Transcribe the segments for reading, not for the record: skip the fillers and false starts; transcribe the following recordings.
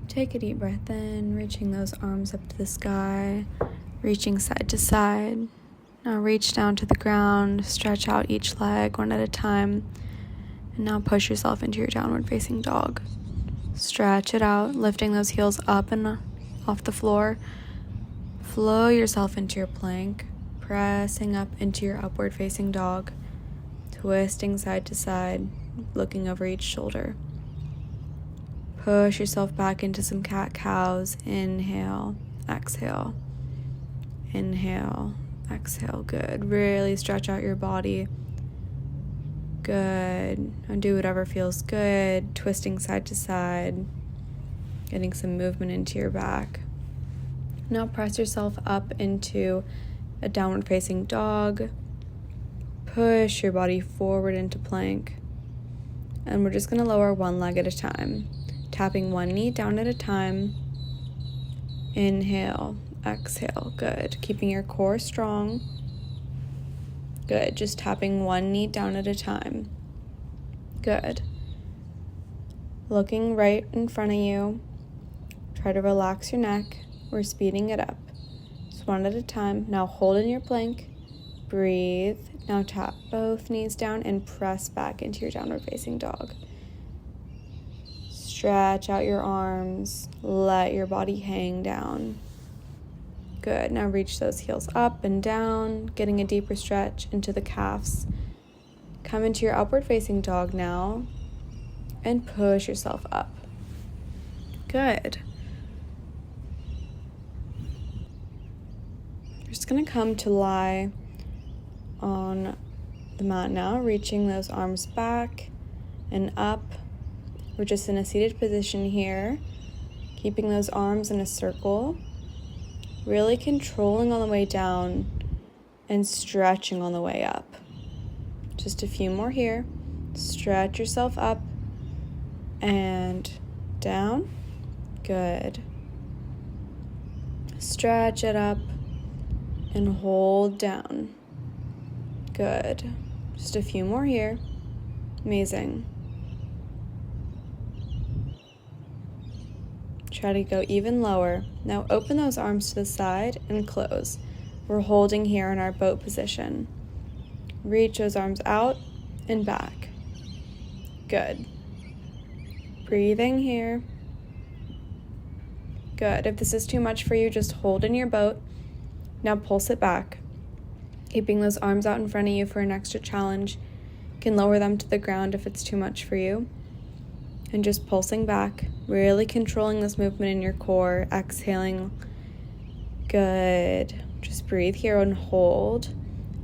Take a deep breath in, reaching those arms up to the sky, reaching side to side. Now reach down to the ground, stretch out each leg one at a time, and now push yourself into your downward facing dog. Stretch it out, lifting those heels up and off the floor. Flow yourself into your plank, pressing up into your upward facing dog, twisting side to side, looking over each shoulder. Push yourself back into some cat-cows. Inhale, exhale. Inhale, exhale. Good. Really stretch out your body. Good. And do whatever feels good. Twisting side to side. Getting some movement into your back. Now press yourself up into a downward facing dog. Push your body forward into plank. And we're just going to lower one leg at a time. Tapping one knee down at a time. Inhale, exhale. Good. Keeping your core strong. Good. Just tapping one knee down at a time. Good. Looking right in front of you. Try to relax your neck. We're speeding it up. Just one at a time. Now hold in your plank. Breathe. Now tap both knees down and press back into your downward facing dog. Stretch out your arms. Let your body hang down. Good. Now reach those heels up and down, getting a deeper stretch into the calves. Come into your upward facing dog now and push yourself up. Good. You're just going to come to lie on the mat now, reaching those arms back and up. We're just in a seated position here, keeping those arms in a circle, really controlling on the way down and stretching on the way up. Just a few more here. Stretch yourself up and down. Good. Stretch it up and hold down. Good. Just a few more here. Amazing. Try to go even lower. Now open those arms to the side and close. We're holding here in our boat position. Reach those arms out and back. Good. Breathing here. Good. If this is too much for you, just hold in your boat. Now pulse it back. Keeping those arms out in front of you for an extra challenge. You can lower them to the ground if it's too much for you. And just pulsing back, really controlling this movement in your core, exhaling. Good. Just breathe here and hold.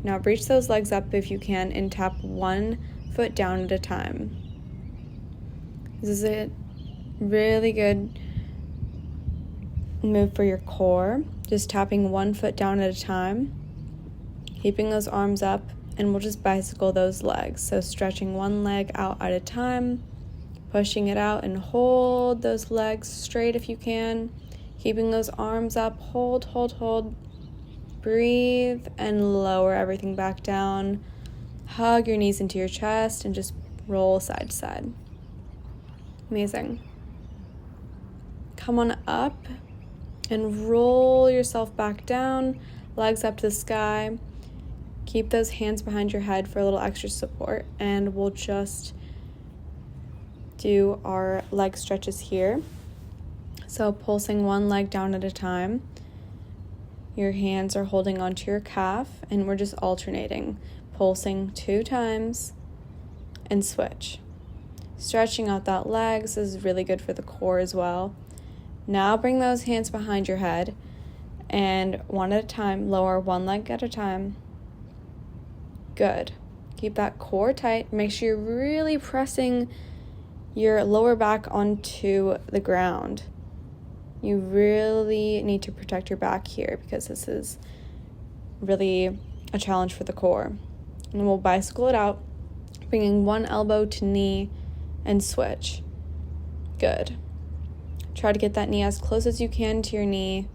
Now reach those legs up if you can and tap one foot down at a time. This is a really good move for your core. Just tapping one foot down at a time, keeping those arms up, and we'll just bicycle those legs. So stretching one leg out at a time, pushing it out and hold those legs straight if you can. Keeping those arms up, hold, hold, hold. Breathe and lower everything back down. Hug your knees into your chest and just roll side to side. Amazing. Come on up and roll yourself back down, legs up to the sky. Keep those hands behind your head for a little extra support, and we'll just do our leg stretches here. So pulsing one leg down at a time. Your hands are holding onto your calf, and we're just alternating. Pulsing 2 times and switch. Stretching out that leg. This is really good for the core as well. Now bring those hands behind your head, and one at a time, lower one leg at a time. Good. Keep that core tight. Make sure you're really pressing your lower back onto the ground. You really need to protect your back here because this is really a challenge for the core. And we'll bicycle it out, bringing one elbow to knee and switch. Good. Try to get that knee as close as you can to your knee.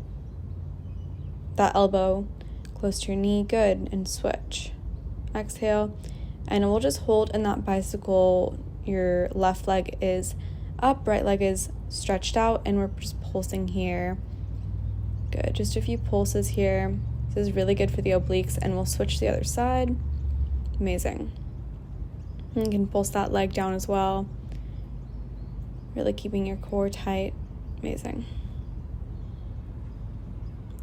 That elbow close to your knee. Good. And switch. Exhale. And we'll just hold in that bicycle. Your left leg is up, right leg is stretched out, and we're just pulsing here. Good, just a few pulses here. This is really good for the obliques, and we'll switch to the other side. Amazing. And you can pulse that leg down as well. Really keeping your core tight. Amazing.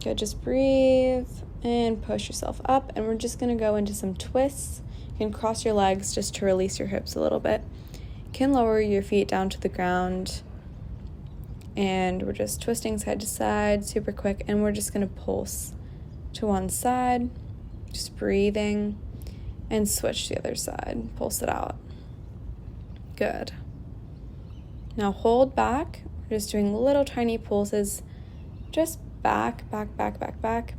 Good, just breathe and push yourself up, and we're just going to go into some twists. You can cross your legs just to release your hips a little bit. You can lower your feet down to the ground, and we're just twisting side to side, super quick, and we're just going to pulse to one side, just breathing, and switch to the other side. Pulse it out. Good. Now hold back. We're just doing little tiny pulses, just back, back, back, back, back.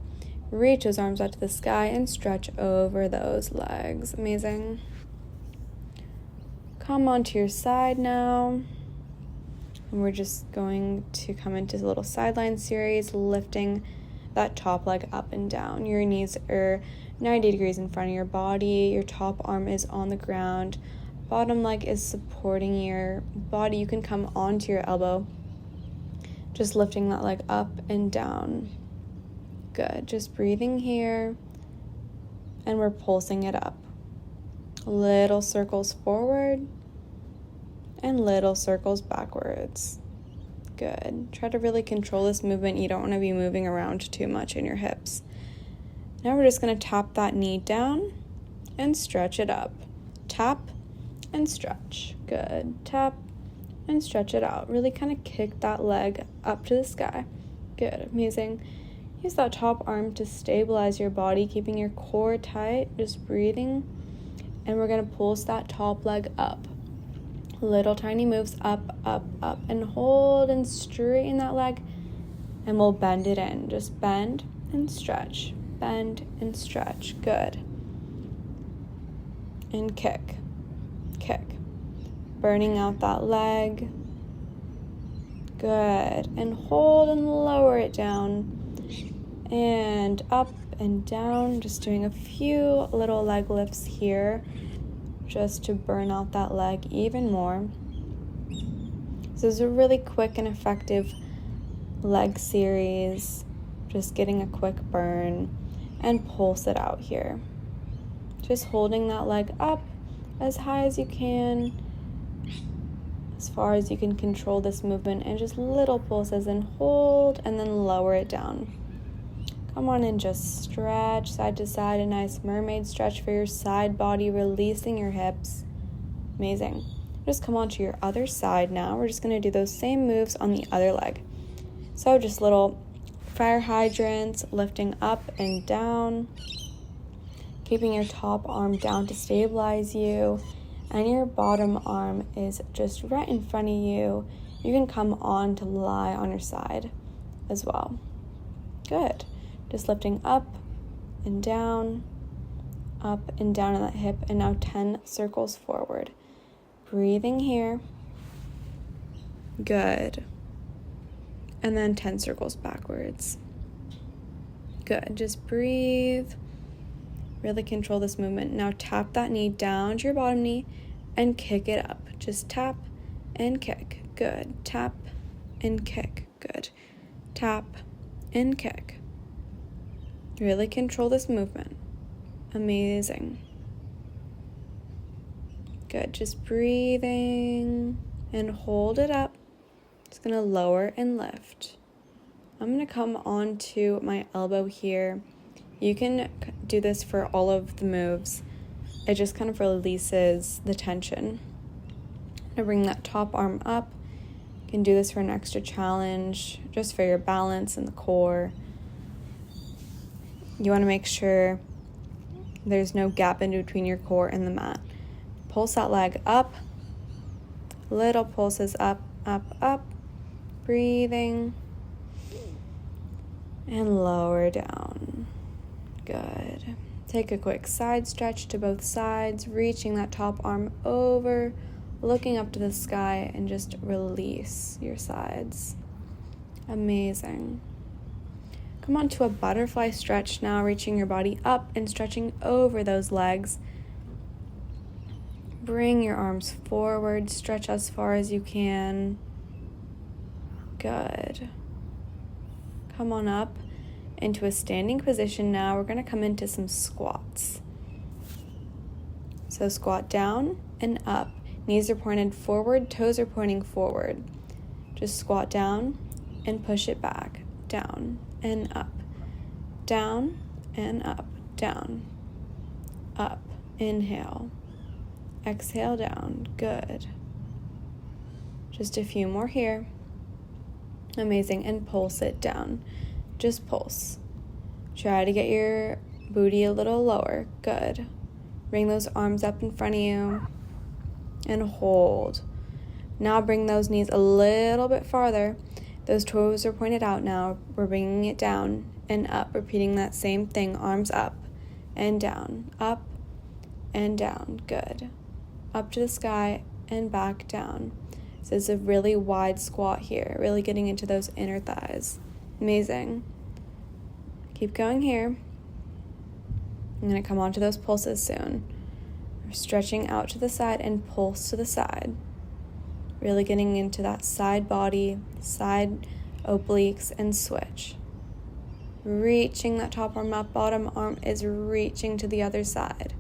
Reach those arms out to the sky and stretch over those legs. Amazing. Come onto your side now. And we're just going to come into the little sideline series, lifting that top leg up and down. Your knees are 90 degrees in front of your body. Your top arm is on the ground. Bottom leg is supporting your body. You can come onto your elbow. Just lifting that leg up and down. Good. Just breathing here. And we're pulsing it up. Little circles forward and little circles backwards. Good. Try to really control this movement. You don't want to be moving around too much in your hips. Now we're just going to tap that knee down and stretch it up. Tap and stretch. Good. Tap and stretch it out. Really kind of kick that leg up to the sky. Good. Amazing. Use that top arm to stabilize your body, keeping your core tight, just breathing. And we're going to pulse that top leg up. Little tiny moves up, up, up, and hold and straighten that leg. And we'll bend it in. Just bend and stretch. Bend and stretch. Good. And kick. Kick. Burning out that leg. Good. And hold and lower it down. And up and down. Just doing a few little leg lifts here, just to burn out that leg even more. This is a really quick and effective leg series. Just getting a quick burn and pulse it out here. Just holding that leg up as high as you can, as far as you can control this movement, and just little pulses, and hold and then lower it down. Come on and just stretch side to side, a nice mermaid stretch for your side body, releasing your hips. Amazing. Just come on to your other side now. We're just going to do those same moves on the other leg. So just little fire hydrants, lifting up and down, keeping your top arm down to stabilize you, and your bottom arm is just right in front of you. You can come on to lie on your side as well. Good. Just lifting up and down on that hip, and now 10 circles forward. Breathing here. Good. And then 10 circles backwards. Good. Just breathe. Really control this movement. Now tap that knee down to your bottom knee and kick it up. Just tap and kick. Good. Tap and kick. Good. Tap and kick. Really control this movement. Amazing. Good. Just breathing and hold it up. Just going to lower and lift. I'm going to come onto my elbow here. You can do this for all of the moves. It just kind of releases the tension. I'm going to bring that top arm up. You can do this for an extra challenge, just for your balance and the core. You want to make sure there's no gap in between your core and the mat. Pulse that leg up. Little pulses up, up, up. Breathing. And lower down. Good. Take a quick side stretch to both sides, reaching that top arm over, looking up to the sky, and just release your sides. Amazing. Come on to a butterfly stretch now, reaching your body up and stretching over those legs. Bring your arms forward, stretch as far as you can. Good. Come on up into a standing position now. We're going to come into some squats. So squat down and up. Knees are pointed forward, toes are pointing forward. Just squat down and push it back. Down and up. Down and up. Down. Up. Inhale. Exhale down. Good. Just a few more here. Amazing. And pulse it down. Just pulse. Try to get your booty a little lower. Good. Bring those arms up in front of you. And hold. Now bring those knees a little bit farther. Those toes are pointed out now. We're bringing it down and up. Repeating that same thing. Arms up and down. Up and down. Good. Up to the sky and back down. So it's a really wide squat here. Really getting into those inner thighs. Amazing. Keep going here. I'm going to come onto those pulses soon. We're stretching out to the side and pulse to the side. Really getting into that side body, side obliques, and switch. Reaching that top arm up, bottom arm is reaching to the other side.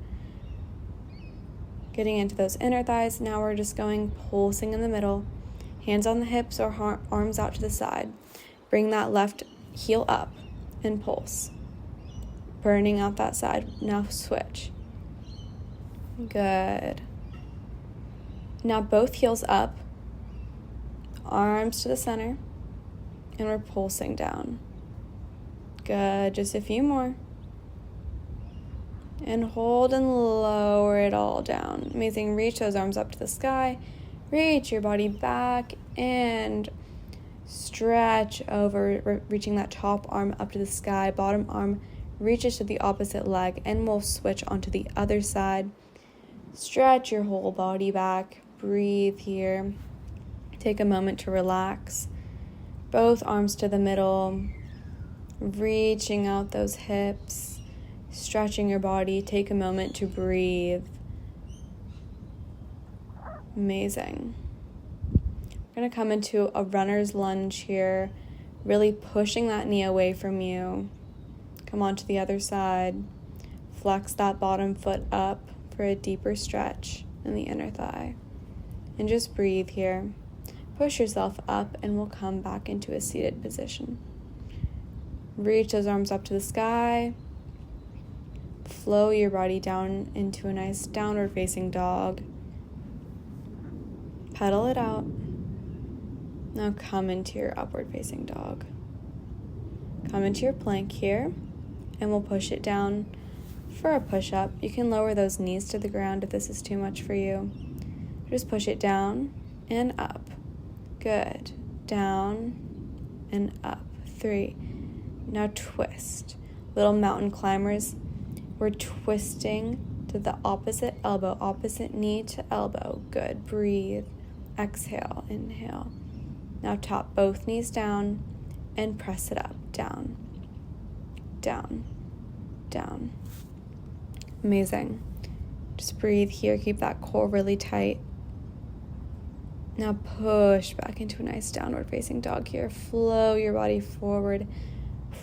Getting into those inner thighs. Now we're just going pulsing in the middle. Hands on the hips or arms out to the side. Bring that left heel up and pulse. Burning out that side. Now switch. Good. Now both heels up. Arms to the center. And we're pulsing down. Good. Just a few more. And hold and lower it all down. Amazing. Reach those arms up to the sky. Reach your body back and stretch over, reaching that top arm up to the sky. Bottom arm reaches to the opposite leg, and we'll switch onto the other side. Stretch your whole body back. Breathe here. Take a moment to relax. Both arms to the middle. Reaching out those hips. Stretching your body. Take a moment to breathe. Amazing. We're going to come into a runner's lunge here. Really pushing that knee away from you. Come on to the other side. Flex that bottom foot up for a deeper stretch in the inner thigh. And just breathe here. Push yourself up and we'll come back into a seated position. Reach those arms up to the sky. Flow your body down into a nice downward facing dog. Pedal it out. Now come into your upward facing dog. Come into your plank here, and we'll push it down for a push-up. You can lower those knees to the ground if this is too much for you. Just push it down and up. Good. Down and up. 3. Now twist. Little mountain climbers. We're twisting to the opposite elbow, opposite knee to elbow. Good. Breathe. Exhale. Inhale. Now tap both knees down and press it up. Down. Down. Down. Amazing. Just breathe here. Keep that core really tight. Now push back into a nice downward facing dog here. Flow your body forward.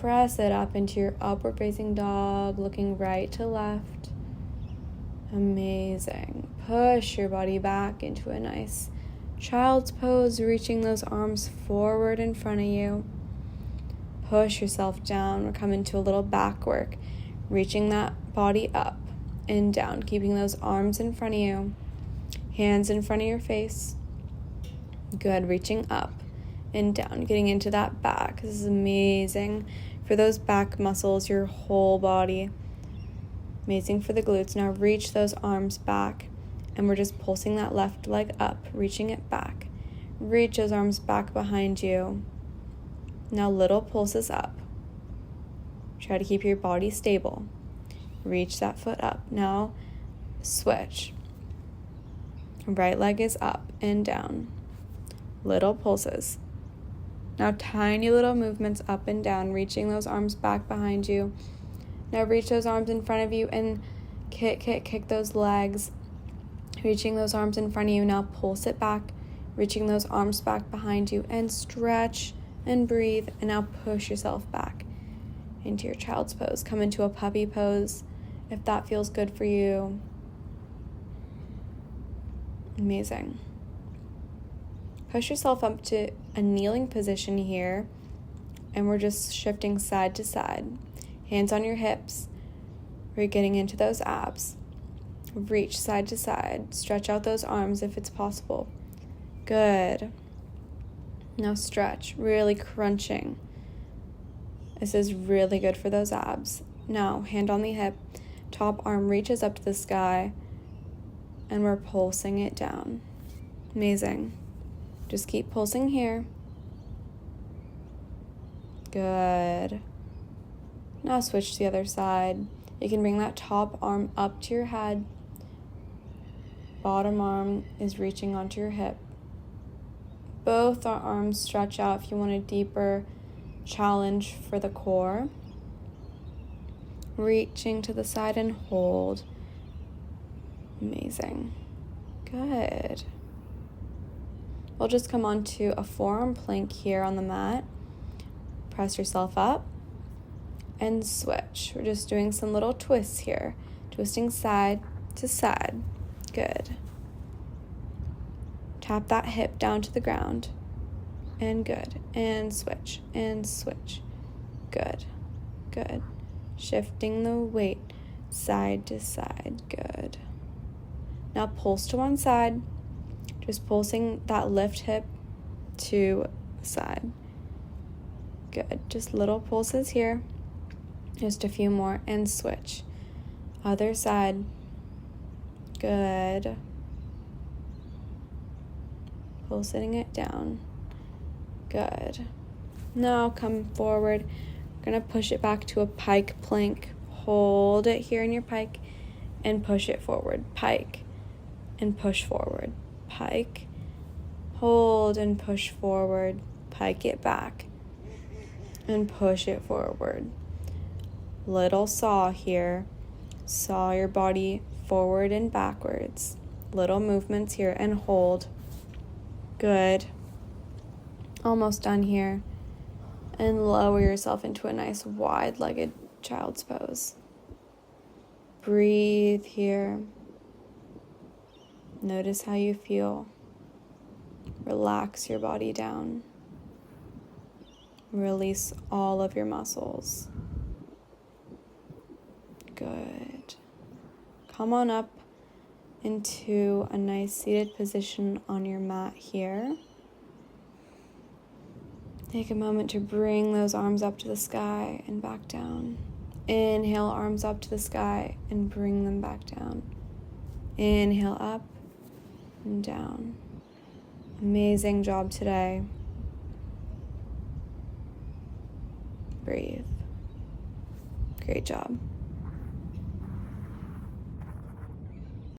Press it up into your upward facing dog, looking right to left. Amazing. Push your body back into a nice child's pose, reaching those arms forward in front of you. Push yourself down. We're coming to a little back work, reaching that body up and down, keeping those arms in front of you, hands in front of your face. Good. Reaching up and down, getting into that back. This is amazing for those back muscles, your whole body. Amazing for the glutes. Now reach those arms back, and we're just pulsing that left leg up, reaching it back. Reach those arms back behind you. Now little pulses up. Try to keep your body stable. Reach that foot up. Now switch. Right leg is up and down. Little pulses. Now tiny little movements up and down, reaching those arms back behind you. Now reach those arms in front of you and kick those legs. Reaching those arms in front of you. Now pulse it back. reaching those arms back behind you, and stretch and breathe. And now push yourself back into your child's pose. Come into a puppy pose if that feels good for you. Amazing. Push yourself up to a kneeling position here, and we're just shifting side to side. Hands on your hips. We're getting into those abs. Reach side to side. Stretch out those arms if it's possible. Good. Now stretch, really crunching. This is really good for those abs. Now, hand on the hip. Top arm reaches up to the sky, and we're pulsing it down. Amazing. Just keep pulsing here. Good. Now switch to the other side. You can bring that top arm up to your head. Bottom arm is reaching onto your hip. Both our arms stretch out if you want a deeper challenge for the core. Reaching to the side and hold. Amazing. Good. We'll just come onto a forearm plank here on the mat. Press yourself up and switch. We're just doing some little twists here. Twisting side to side. Good. Tap that hip down to the ground. And good. And switch. And switch. Good. Good. Shifting the weight side to side. Good. Now pulse to one side. Just pulsing that lift hip to the side. Good. Just little pulses here. Just a few more. And switch. Other side. Good. Pulsing it down. Good. Now come forward. We're going to push it back to a pike plank. Hold it here in your pike and push it forward. Pike and push forward. Pike. Hold and push forward. Pike it back and push it forward. Little saw here. Saw your body forward and backwards. Little movements here and hold. Good. Almost done here. And lower yourself into a nice wide-legged child's pose. Breathe here. Notice how you feel. Relax your body down. Release all of your muscles. Good. Come on up into a nice seated position on your mat here. Take a moment to bring those arms up to the sky and back down. Inhale, arms up to the sky and bring them back down. Inhale, up and down. Amazing job today. Breathe. Great job.